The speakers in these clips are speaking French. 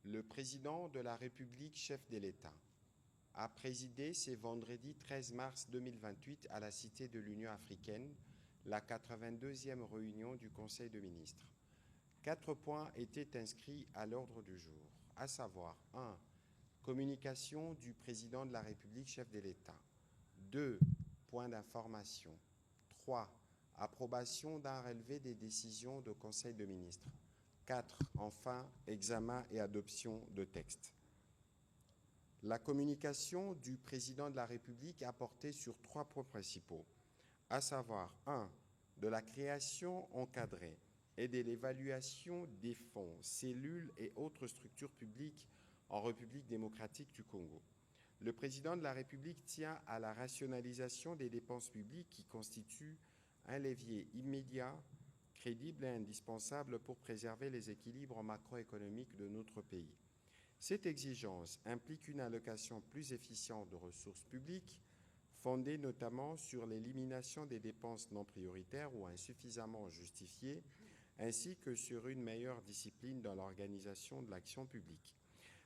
Le président de la République, chef de l'État, a présidé ce vendredi 13 mars 2028 à la Cité de l'Union africaine la 82e réunion du Conseil de ministres. 4 points étaient inscrits à l'ordre du jour, à savoir 1. Communication du président de la République, chef de l'État. 2. Points d'information. 3. Approbation d'un relevé des décisions du Conseil de ministres. 4. Enfin, examen et adoption de textes. La communication du président de la République a porté sur 3 points principaux, à savoir 1. De la création encadrée et de l'évaluation des fonds, cellules et autres structures publiques en République démocratique du Congo. Le président de la République tient à la rationalisation des dépenses publiques qui constituent un levier immédiat, crédible et indispensable pour préserver les équilibres macroéconomiques de notre pays. Cette exigence implique une allocation plus efficiente de ressources publiques, fondée notamment sur l'élimination des dépenses non prioritaires ou insuffisamment justifiées, ainsi que sur une meilleure discipline dans l'organisation de l'action publique.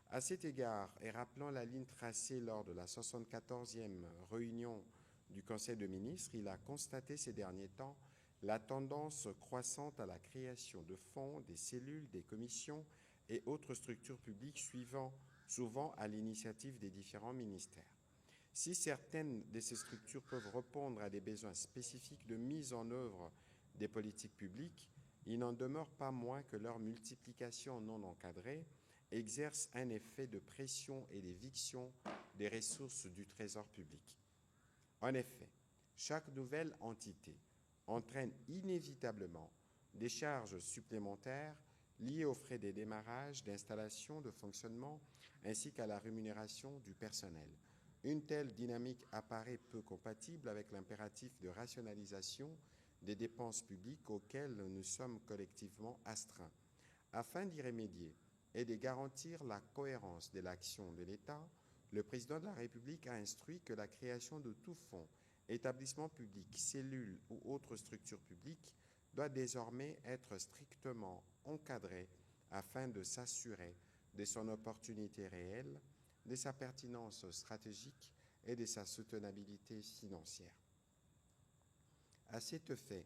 À cet égard, et rappelant la ligne tracée lors de la 74e réunion du Conseil de ministres, il a constaté ces derniers temps la tendance croissante à la création de fonds, des cellules, des commissions et autres structures publiques suivant souvent à l'initiative des différents ministères. Si certaines de ces structures peuvent répondre à des besoins spécifiques de mise en œuvre des politiques publiques, il n'en demeure pas moins que leur multiplication non encadrée exerce un effet de pression et d'éviction des ressources du Trésor public. En effet, chaque nouvelle entité entraîne inévitablement des charges supplémentaires liées aux frais de démarrage, d'installation, de fonctionnement, ainsi qu'à la rémunération du personnel. Une telle dynamique apparaît peu compatible avec l'impératif de rationalisation des dépenses publiques auxquelles nous sommes collectivement astreints. Afin d'y remédier et de garantir la cohérence de l'action de l'État, le président de la République a instruit que la création de tout fonds, établissement public, cellule ou autre structure publique doit désormais être strictement encadrée afin de s'assurer de son opportunité réelle, de sa pertinence stratégique et de sa soutenabilité financière. À cet effet,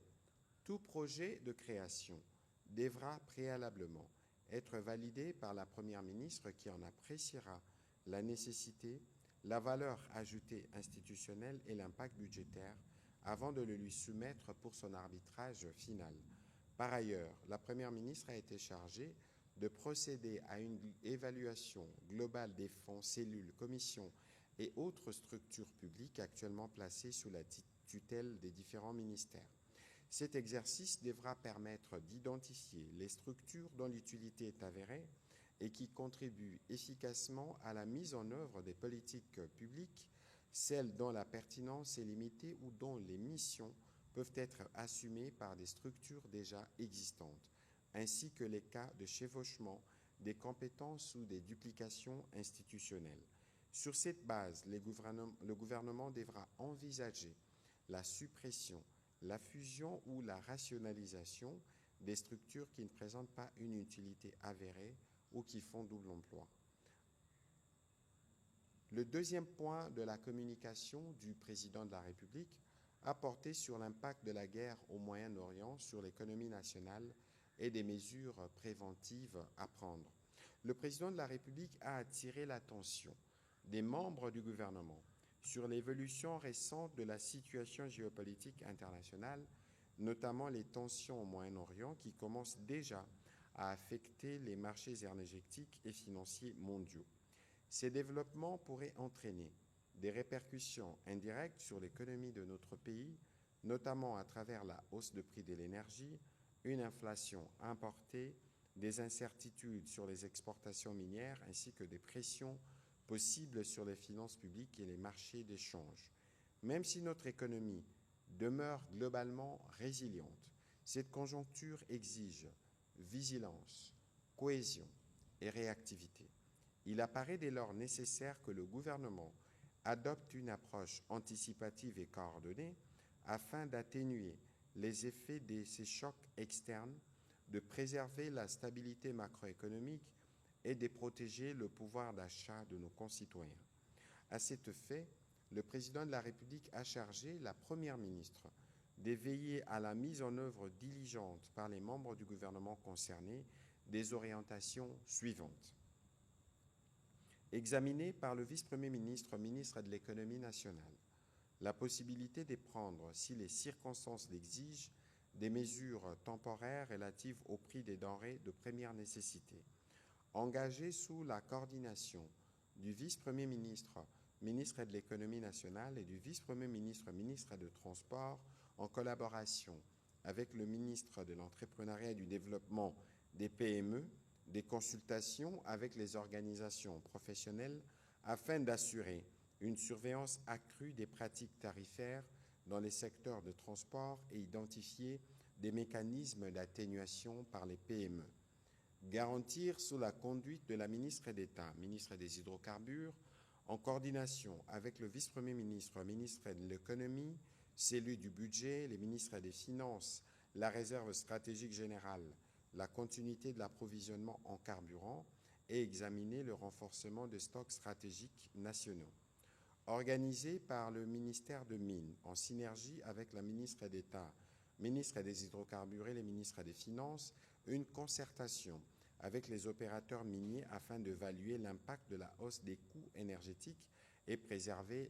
tout projet de création devra préalablement être validé par la Première ministre qui en appréciera la nécessité, la valeur ajoutée institutionnelle et l'impact budgétaire avant de le lui soumettre pour son arbitrage final. Par ailleurs, la Première ministre a été chargée de procéder à une évaluation globale des fonds, cellules, commissions et autres structures publiques actuellement placées sous la tutelle des différents ministères. Cet exercice devra permettre d'identifier les structures dont l'utilité est avérée et qui contribuent efficacement à la mise en œuvre des politiques publiques, celles dont la pertinence est limitée ou dont les missions peuvent être assumées par des structures déjà existantes, ainsi que les cas de chevauchement des compétences ou des duplications institutionnelles. Sur cette base, le gouvernement devra envisager la suppression, la fusion ou la rationalisation des structures qui ne présentent pas une utilité avérée ou qui font double emploi. Le deuxième point de la communication du président de la République a porté sur l'impact de la guerre au Moyen-Orient sur l'économie nationale et des mesures préventives à prendre. Le président de la République a attiré l'attention des membres du gouvernement sur l'évolution récente de la situation géopolitique internationale, notamment les tensions au Moyen-Orient qui commencent déjà à affecter les marchés énergétiques et financiers mondiaux. Ces développements pourraient entraîner des répercussions indirectes sur l'économie de notre pays, notamment à travers la hausse de prix de l'énergie, une inflation importée, des incertitudes sur les exportations minières ainsi que des pressions possibles sur les finances publiques et les marchés d'échange. Même si notre économie demeure globalement résiliente, cette conjoncture exige vigilance, cohésion et réactivité. Il apparaît dès lors nécessaire que le gouvernement adopte une approche anticipative et coordonnée afin d'atténuer les effets de ces chocs externes, de préserver la stabilité macroéconomique et de protéger le pouvoir d'achat de nos concitoyens. À cet fait, le président de la République a chargé la Première ministre de veiller à la mise en œuvre diligente par les membres du gouvernement concerné des orientations suivantes. Examiné par le vice-premier ministre, ministre de l'économie nationale, la possibilité de prendre, si les circonstances l'exigent, des mesures temporaires relatives au prix des denrées de première nécessité, engagées sous la coordination du vice-premier ministre, ministre de l'économie nationale, et du vice-premier ministre, ministre des Transports, en collaboration avec le ministre de l'Entrepreneuriat et du Développement des PME, des consultations avec les organisations professionnelles afin d'assurer une surveillance accrue des pratiques tarifaires dans les secteurs de transport et identifier des mécanismes d'atténuation par les PME. Garantir sous la conduite de la ministre d'État, ministre des Hydrocarbures, en coordination avec le vice-premier ministre, ministre de l'économie, celui du budget, les ministres des Finances, la réserve stratégique générale, la continuité de l'approvisionnement en carburant et examiner le renforcement des stocks stratégiques nationaux. Organisé par le ministère de Mines, en synergie avec la ministre d'État, ministre des Hydrocarbures et les ministres des Finances, une concertation avec les opérateurs miniers afin d'évaluer l'impact de la hausse des coûts énergétiques et préserver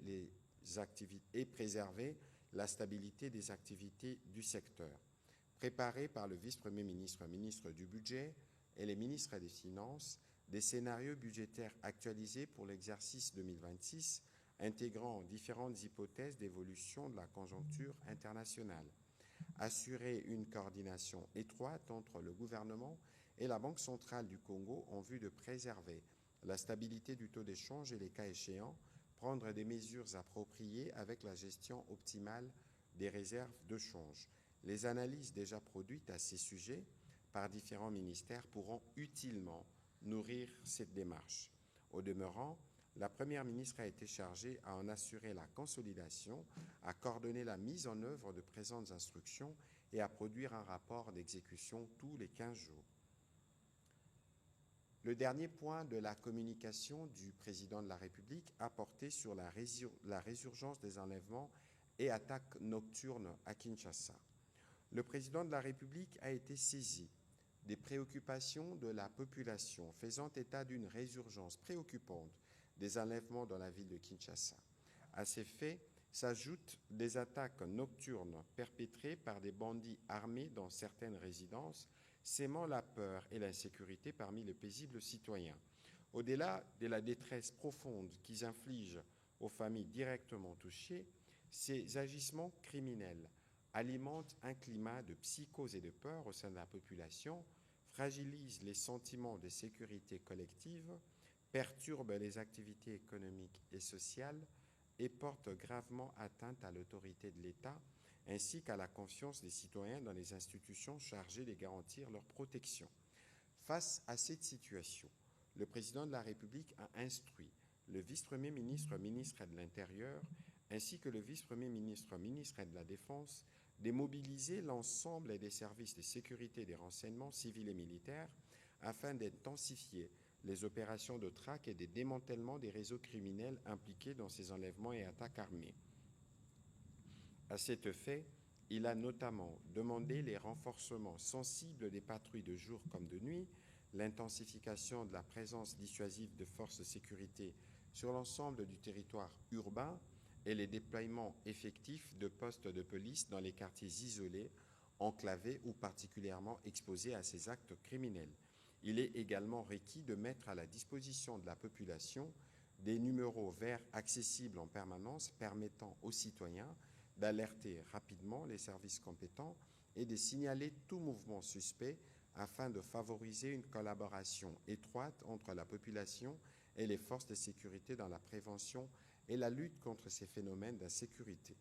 la stabilité des activités du secteur. Préparé par le vice-premier ministre, ministre du Budget et les ministres des Finances, des scénarios budgétaires actualisés pour l'exercice 2026, intégrant différentes hypothèses d'évolution de la conjoncture internationale. Assurer une coordination étroite entre le gouvernement et la Banque centrale du Congo en vue de préserver la stabilité du taux d'échange et, les cas échéants, prendre des mesures appropriées avec la gestion optimale des réserves de change. Les analyses déjà produites à ces sujets par différents ministères pourront utilement nourrir cette démarche. Au demeurant, la Première ministre a été chargée à en assurer la consolidation, à coordonner la mise en œuvre de présentes instructions et à produire un rapport d'exécution tous les 15 jours. Le dernier point de la communication du président de la République a porté sur la résurgence des enlèvements et attaques nocturnes à Kinshasa. Le président de la République a été saisi des préoccupations de la population faisant état d'une résurgence préoccupante des enlèvements dans la ville de Kinshasa. À ces faits s'ajoutent des attaques nocturnes perpétrées par des bandits armés dans certaines résidences, sémant la peur et l'insécurité parmi les paisibles citoyens. Au-delà de la détresse profonde qu'ils infligent aux familles directement touchées, ces agissements criminels alimentent un climat de psychose et de peur au sein de la population, fragilisent les sentiments de sécurité collective, perturbent les activités économiques et sociales et portent gravement atteinte à l'autorité de l'État ainsi qu'à la confiance des citoyens dans les institutions chargées de garantir leur protection. Face à cette situation, le président de la République a instruit le vice-premier ministre, ministre de l'Intérieur, ainsi que le vice-premier ministre, ministre de la Défense, de mobiliser l'ensemble des services de sécurité des renseignements civils et militaires afin d'intensifier les opérations de traque et de démantèlement des réseaux criminels impliqués dans ces enlèvements et attaques armées. À cet effet, il a notamment demandé les renforcements sensibles des patrouilles de jour comme de nuit, l'intensification de la présence dissuasive de forces de sécurité sur l'ensemble du territoire urbain et les déploiements effectifs de postes de police dans les quartiers isolés, enclavés ou particulièrement exposés à ces actes criminels. Il est également requis de mettre à la disposition de la population des numéros verts accessibles en permanence permettant aux citoyens d'alerter rapidement les services compétents et de signaler tout mouvement suspect afin de favoriser une collaboration étroite entre la population et les forces de sécurité dans la prévention et la lutte contre ces phénomènes d'insécurité.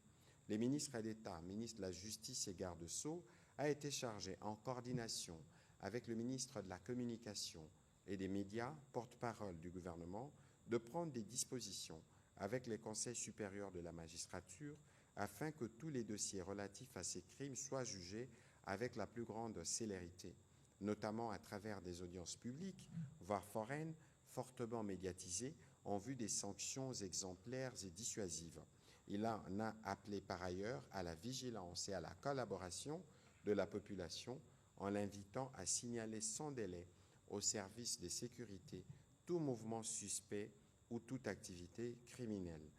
Les ministres d'État, ministre de la Justice et garde-sceaux, a été chargé en coordination avec le ministre de la Communication et des Médias, porte-parole du gouvernement, de prendre des dispositions avec les conseils supérieurs de la magistrature afin que tous les dossiers relatifs à ces crimes soient jugés avec la plus grande célérité. notamment à travers des audiences publiques, voire foraines, fortement médiatisées, en vue des sanctions exemplaires et dissuasives. Il en a appelé par ailleurs à la vigilance et à la collaboration de la population en l'invitant à signaler sans délai aux services de sécurité tout mouvement suspect ou toute activité criminelle.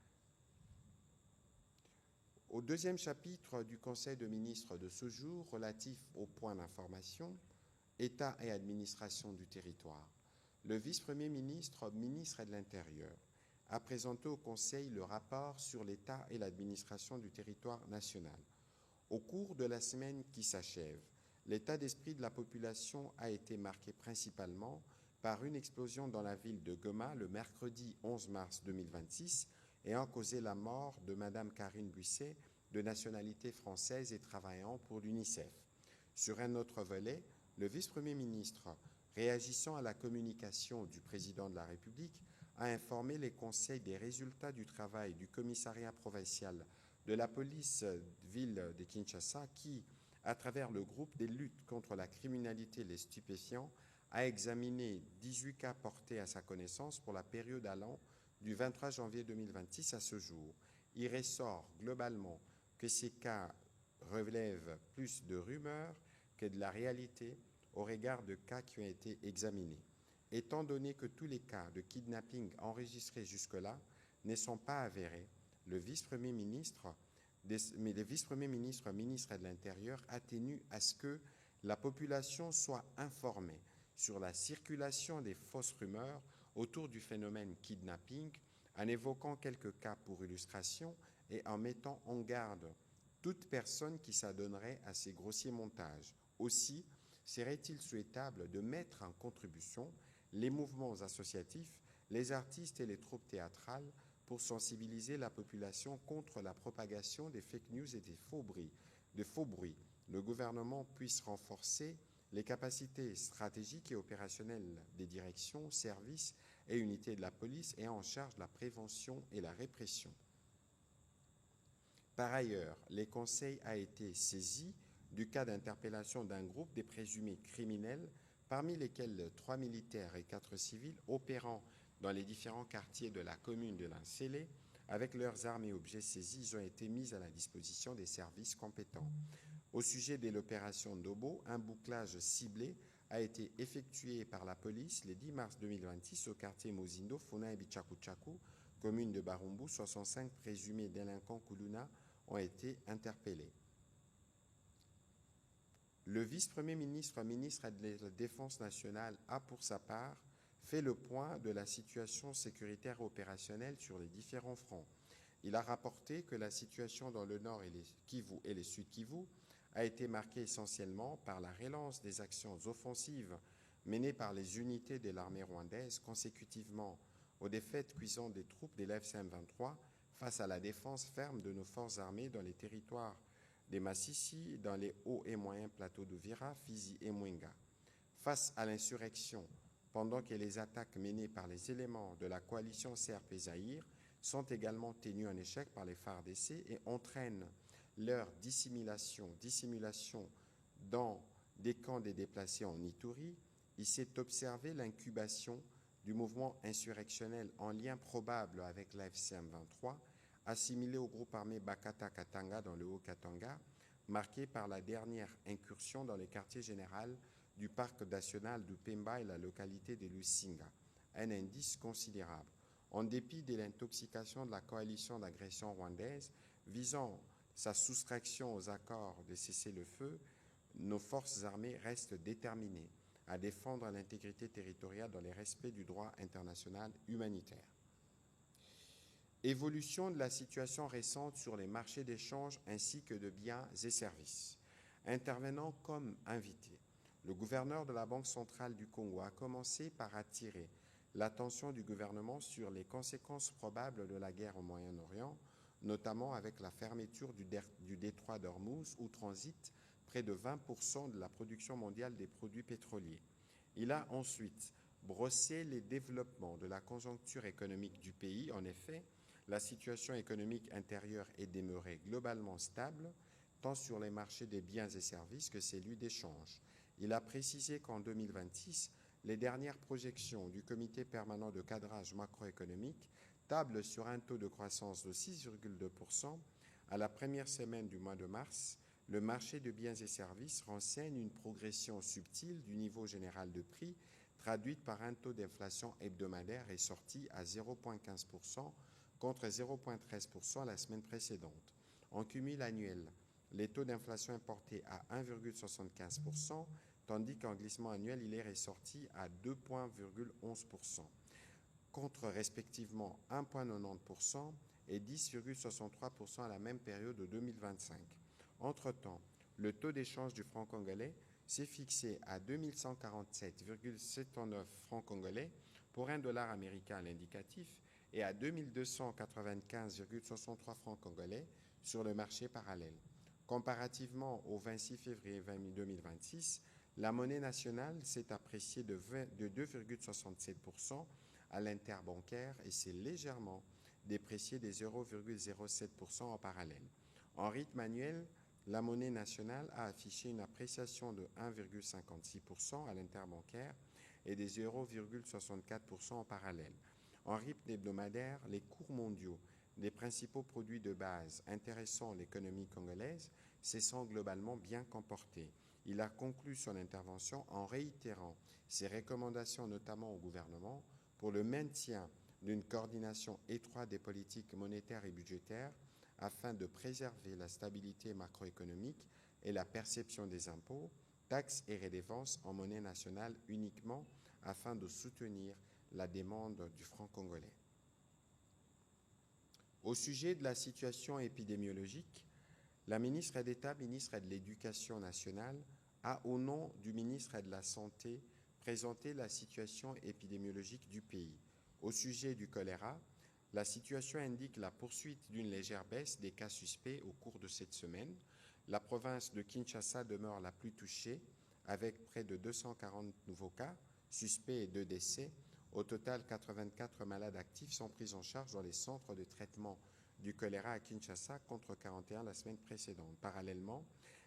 Au deuxième chapitre du Conseil de ministres de ce jour, relatif au point d'information, État et administration du territoire, le vice-premier ministre, ministre de l'Intérieur, a présenté au Conseil le rapport sur l'État et l'administration du territoire national. Au cours de la semaine qui s'achève, l'état d'esprit de la population a été marqué principalement par une explosion dans la ville de Goma le mercredi 11 mars 2026 ayant causé la mort de Mme Karine Buisset, de nationalité française et travaillant pour l'UNICEF. Sur un autre volet, le vice-premier ministre, réagissant à la communication du président de la République, a informé les conseils des résultats du travail du commissariat provincial de la police ville de Kinshasa qui, à travers le groupe des luttes contre la criminalité et les stupéfiants, a examiné 18 cas portés à sa connaissance pour la période allant du 23 janvier 2026 à ce jour. Il ressort globalement que ces cas relèvent plus de rumeurs que de la réalité au regard de cas qui ont été examinés. Étant donné que tous les cas de kidnapping enregistrés jusque-là ne sont pas avérés, le vice-premier ministre, ministre de l'Intérieur, a tenu à ce que la population soit informée sur la circulation des fausses rumeurs autour du phénomène kidnapping, en évoquant quelques cas pour illustration et en mettant en garde toute personne qui s'adonnerait à ces grossiers montages. Aussi, serait-il souhaitable de mettre en contribution les mouvements associatifs, les artistes et les troupes théâtrales pour sensibiliser la population contre la propagation des fake news et des faux bruits. Le gouvernement puisse renforcer les capacités stratégiques et opérationnelles des directions, services et unités de la police ayant en charge la prévention et la répression. Par ailleurs, le Conseil a été saisi du cas d'interpellation d'un groupe des présumés criminels, parmi lesquels 3 militaires et 4 civils opérant dans les différents quartiers de la commune de Lincélé. Avec leurs armes et objets saisis, ils ont été mis à la disposition des services compétents. Au sujet de l'opération Ndobo, un bouclage ciblé a été effectué par la police le 10 mars 2026 au quartier Mozindo, Funa et Bichakuchaku, commune de Barumbu. 65 présumés délinquants Kuluna ont été interpellés. Le vice-premier ministre, ministre de la Défense nationale, a pour sa part fait le point de la situation sécuritaire et opérationnelle sur les différents fronts. Il a rapporté que la situation dans le nord et Kivu et le sud Kivu a été marquée essentiellement par la relance des actions offensives menées par les unités de l'armée rwandaise consécutivement aux défaites cuisantes des troupes de l'FCM-23 face à la défense ferme de nos forces armées dans les territoires des Massissi, dans les hauts et moyens plateaux d'Uvira, Fizi et Mwenga. Face à l'insurrection, pendant que les attaques menées par les éléments de la coalition Serp et Zaïre sont également tenues en échec par les FARDC et entraînent leur dissimulation dans des camps des déplacés en Ituri, il s'est observé l'incubation du mouvement insurrectionnel en lien probable avec l'AFCM-23, assimilé au groupe armé Bakata-Katanga dans le Haut-Katanga, marqué par la dernière incursion dans le quartier général du parc national du Pemba et la localité de Lusinga, un indice considérable. En dépit de l'intoxication de la coalition d'agression rwandaise visant sa soustraction aux accords de cessez-le-feu, nos forces armées restent déterminées à défendre l'intégrité territoriale dans le respect du droit international humanitaire. Évolution de la situation récente sur les marchés d'échange ainsi que de biens et services. Intervenant comme invité, le gouverneur de la Banque centrale du Congo a commencé par attirer l'attention du gouvernement sur les conséquences probables de la guerre au Moyen-Orient, notamment avec la fermeture du détroit d'Ormuz où transitent près de 20% de la production mondiale des produits pétroliers. Il a ensuite brossé les développements de la conjoncture économique du pays. En effet, la situation économique intérieure est demeurée globalement stable, tant sur les marchés des biens et services que celui d'échange. Il a précisé qu'en 2026, les dernières projections du Comité permanent de cadrage macroéconomique tablent sur un taux de croissance de 6,2%. À la première semaine du mois de mars, le marché de biens et services renseigne une progression subtile du niveau général de prix, traduite par un taux d'inflation hebdomadaire ressorti à 0,15% contre 0,13% la semaine précédente. En cumul annuel, les taux d'inflation importés à 1,75%, tandis qu'en glissement annuel, il est ressorti à 2,11%, contre respectivement 1,90% et 10,63% à la même période de 2025. Entre-temps, le taux d'échange du franc congolais s'est fixé à 2147,79 francs congolais pour $1 américain à l'indicatif et à 2295,63 francs congolais sur le marché parallèle. Comparativement au 26 février 2026, la monnaie nationale s'est appréciée de 2,67% à l'interbancaire et s'est légèrement dépréciée de 0,07% en parallèle. En rythme annuel, la monnaie nationale a affiché une appréciation de 1,56% à l'interbancaire et de 0,64% en parallèle. En rythme hebdomadaire, les cours mondiaux des principaux produits de base intéressant l'économie congolaise se sont globalement bien comportés. Il a conclu son intervention en réitérant ses recommandations notamment au gouvernement pour le maintien d'une coordination étroite des politiques monétaires et budgétaires afin de préserver la stabilité macroéconomique et la perception des impôts, taxes et redevances en monnaie nationale uniquement afin de soutenir la demande du franc congolais. Au sujet de la situation épidémiologique, la ministre d'État, ministre de l'Éducation nationale, a, au nom du ministre de la Santé, présenté la situation épidémiologique du pays. Au sujet du choléra, la situation indique la poursuite d'une légère baisse des cas suspects au cours de cette semaine. La province de Kinshasa demeure la plus touchée, avec près de 240 nouveaux cas suspects et 2 décès. Au total, 84 malades actifs sont pris en charge dans les centres de traitement du choléra à Kinshasa contre 41 la semaine précédente. Parallèlement,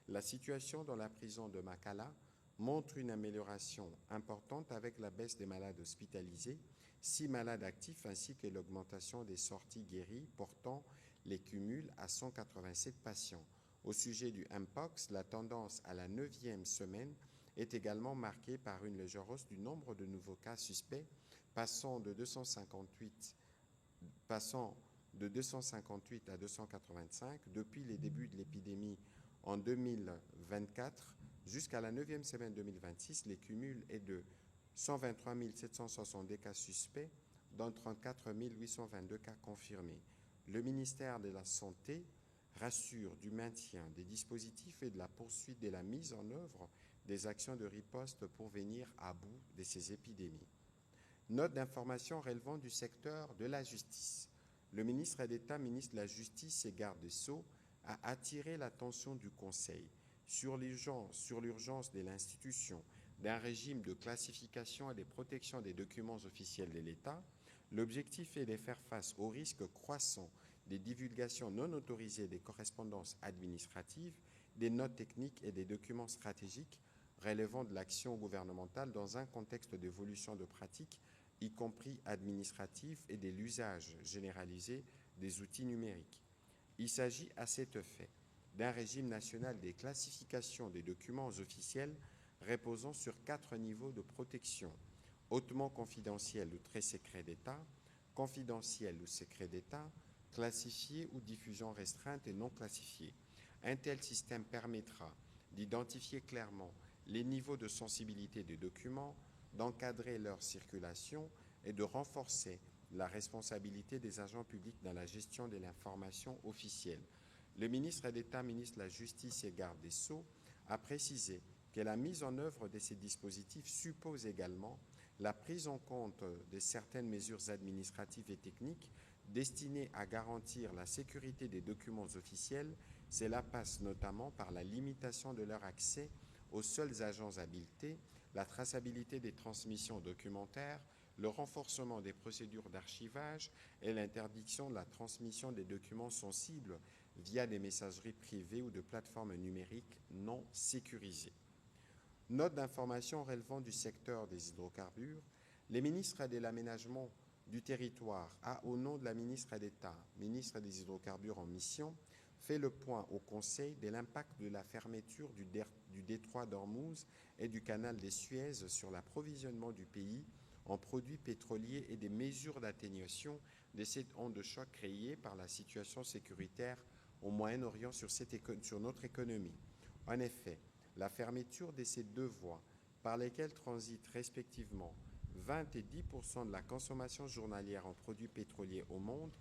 la situation dans la prison de Makala montre une amélioration importante avec la baisse des malades hospitalisés, 6 malades actifs ainsi que l'augmentation des sorties guéries, portant les cumuls à 187 patients. Au sujet du Mpox, la tendance à la 9e semaine est également marquée par une légère hausse du nombre de nouveaux cas suspects, passant de 258 à 285 depuis les débuts de l'épidémie en 2024 jusqu'à la 9e semaine 2026. Les cumuls est de 123 762 cas suspects, dont 34 822 cas confirmés. Le ministère de la Santé rassure du maintien des dispositifs et de la poursuite de la mise en œuvre des actions de riposte pour venir à bout de ces épidémies. Note d'information relevant du secteur de la justice. Le ministre d'État, ministre de la Justice et garde des Sceaux a attiré l'attention du Conseil sur l'urgence de l'institution d'un régime de classification et de protection des documents officiels de l'État. L'objectif est de faire face au risque croissant des divulgations non autorisées des correspondances administratives, des notes techniques et des documents stratégiques relevant de l'action gouvernementale dans un contexte d'évolution de pratiques, y compris administratifs, et de l'usage généralisé des outils numériques. Il s'agit à cet effet d'un régime national des classifications des documents officiels reposant sur 4 niveaux de protection: hautement confidentiel ou très secret d'État, confidentiel ou secret d'État, classifié ou diffusion restreinte et non classifié. Un tel système permettra d'identifier clairement les niveaux de sensibilité des documents, d'encadrer leur circulation et de renforcer la responsabilité des agents publics dans la gestion de l'information officielle. Le ministre d'État, ministre de la Justice et garde des Sceaux a précisé que la mise en œuvre de ces dispositifs suppose également la prise en compte de certaines mesures administratives et techniques destinées à garantir la sécurité des documents officiels. Cela passe notamment par la limitation de leur accès aux seuls agents habilités, la traçabilité des transmissions documentaires, le renforcement des procédures d'archivage et l'interdiction de la transmission des documents sensibles via des messageries privées ou de plateformes numériques non sécurisées. Note d'information relevant du secteur des hydrocarbures. Les ministres de l'Aménagement du territoire a, au nom de la ministre d'État, ministre des Hydrocarbures en mission, fait le point au Conseil de l'impact de la fermeture du détroit d'Ormuz et du canal des Suez sur l'approvisionnement du pays en produits pétroliers et des mesures d'atténuation de cette onde de choc créée par la situation sécuritaire au Moyen-Orient sur notre économie. En effet, la fermeture de ces deux voies par lesquelles transitent respectivement 20 et 10% de la consommation journalière en produits pétroliers au monde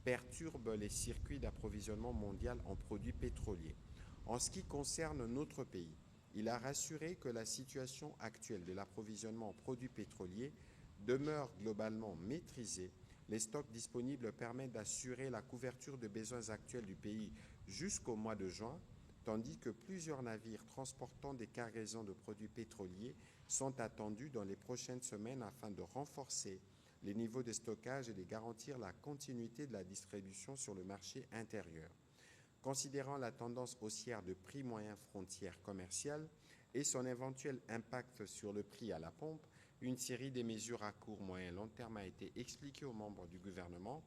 perturbe les circuits d'approvisionnement mondial en produits pétroliers. En ce qui concerne notre pays, il a rassuré que la situation actuelle de l'approvisionnement en produits pétroliers demeure globalement maîtrisée. Les stocks disponibles permettent d'assurer la couverture des besoins actuels du pays jusqu'au mois de juin, tandis que plusieurs navires transportant des cargaisons de produits pétroliers sont attendus dans les prochaines semaines afin de renforcer les niveaux de stockage et de garantir la continuité de la distribution sur le marché intérieur. Considérant la tendance haussière de prix moyen frontière commerciale et son éventuel impact sur le prix à la pompe, une série de mesures à court, moyen et long terme a été expliquée aux membres du gouvernement.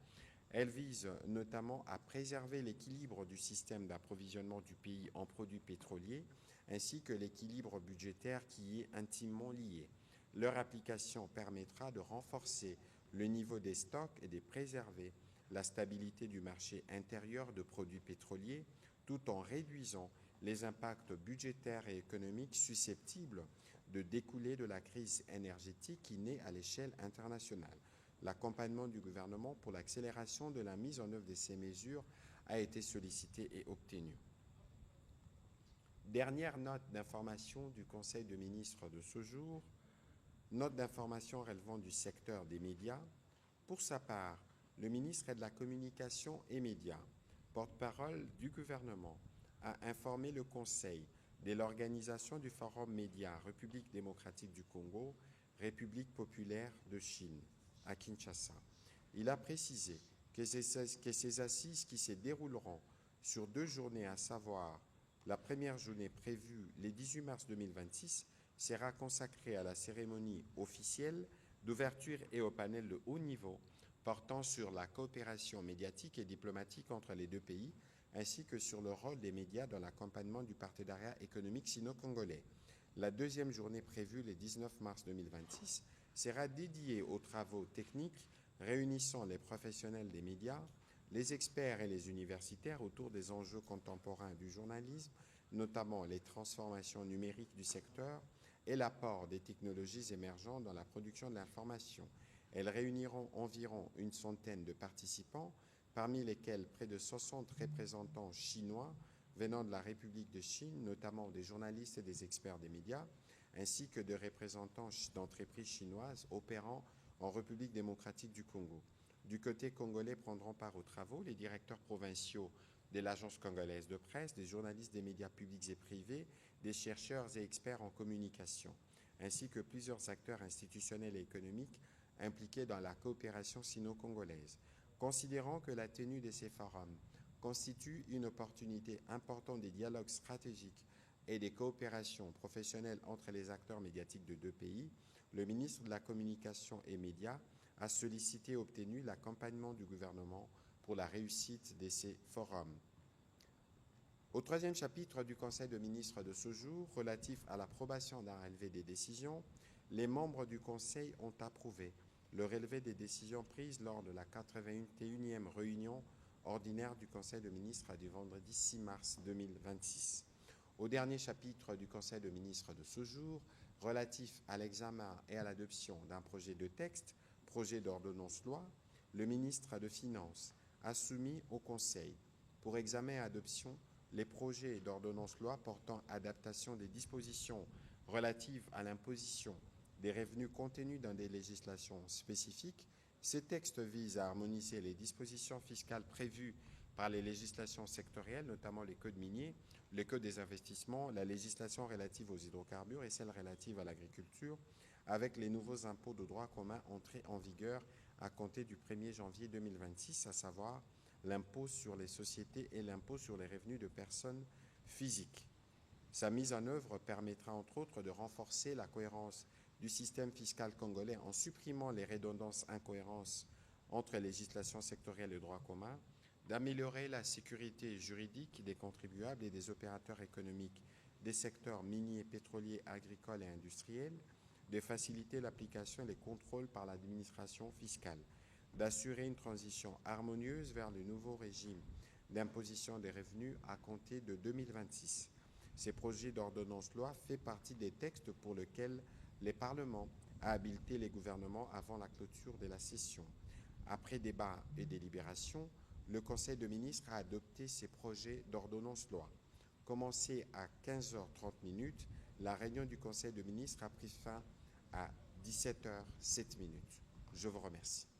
Elle vise notamment à préserver l'équilibre du système d'approvisionnement du pays en produits pétroliers, ainsi que l'équilibre budgétaire qui y est intimement lié. Leur application permettra de renforcer le niveau des stocks et de préserver la stabilité du marché intérieur de produits pétroliers, tout en réduisant les impacts budgétaires et économiques susceptibles de découler de la crise énergétique qui naît à l'échelle internationale. L'accompagnement du gouvernement pour l'accélération de la mise en œuvre de ces mesures a été sollicité et obtenu. Dernière note d'information du Conseil de ministres de ce jour, note d'information relevant du secteur des médias. Pour sa part, le ministre de la Communication et Médias, porte-parole du gouvernement, a informé le Conseil de l'organisation du Forum Média République démocratique du Congo, République populaire de Chine, à Kinshasa. Il a précisé que ces assises qui se dérouleront sur 2 journées, à savoir la première journée prévue le 18 mars 2026, sera consacrée à la cérémonie officielle d'ouverture et au panel de haut niveau portant sur la coopération médiatique et diplomatique entre les deux pays, ainsi que sur le rôle des médias dans l'accompagnement du partenariat économique sino-congolais. La deuxième journée prévue le 19 mars 2026 sera dédiée aux travaux techniques réunissant les professionnels des médias, les experts et les universitaires autour des enjeux contemporains du journalisme, notamment les transformations numériques du secteur et l'apport des technologies émergentes dans la production de l'information. Elles réuniront environ une centaine de participants, parmi lesquels près de 60 représentants chinois venant de la République de Chine, notamment des journalistes et des experts des médias, ainsi que de représentants d'entreprises chinoises opérant en République démocratique du Congo. Du côté congolais prendront part aux travaux les directeurs provinciaux de l'Agence congolaise de presse, des journalistes des médias publics et privés, des chercheurs et experts en communication, ainsi que plusieurs acteurs institutionnels et économiques impliqués dans la coopération sino-congolaise. Considérant que la tenue de ces forums constitue une opportunité importante des dialogues stratégiques et des coopérations professionnelles entre les acteurs médiatiques de deux pays, le ministre de la Communication et Médias a sollicité et obtenu l'accompagnement du gouvernement pour la réussite de ces forums. Au troisième chapitre du Conseil de ministres de ce jour, relatif à l'approbation d'un relevé des décisions, les membres du Conseil ont approuvé le relevé des décisions prises lors de la 81e réunion ordinaire du Conseil de ministres du vendredi 6 mars 2026. Au dernier chapitre du Conseil de ministres de ce jour, relatif à l'examen et à l'adoption d'un projet de texte, projet d'ordonnance-loi, le ministre des Finances a soumis au Conseil pour examen et adoption les projets d'ordonnance-loi portant adaptation des dispositions relatives à l'imposition des revenus contenus dans des législations spécifiques. Ces textes visent à harmoniser les dispositions fiscales prévues par les législations sectorielles, notamment les codes miniers, le code des investissements, la législation relative aux hydrocarbures et celle relative à l'agriculture, avec les nouveaux impôts de droit commun entrés en vigueur à compter du 1er janvier 2026, à savoir l'impôt sur les sociétés et l'impôt sur les revenus de personnes physiques. Sa mise en œuvre permettra entre autres de renforcer la cohérence du système fiscal congolais en supprimant les redondances, incohérences entre législations sectorielles et droit commun, d'améliorer la sécurité juridique des contribuables et des opérateurs économiques des secteurs miniers, pétroliers, agricoles et industriels, de faciliter l'application et les contrôles par l'administration fiscale, d'assurer une transition harmonieuse vers le nouveau régime d'imposition des revenus à compter de 2026. Ces projets d'ordonnance-loi font partie des textes pour lesquels le Parlement a habilité les gouvernements avant la clôture de la session. Après débat et délibération, le Conseil de ministres a adopté ces projets d'ordonnance-loi. Commencée à 15h30, la réunion du Conseil de ministres a pris fin à 17h07. Je vous remercie.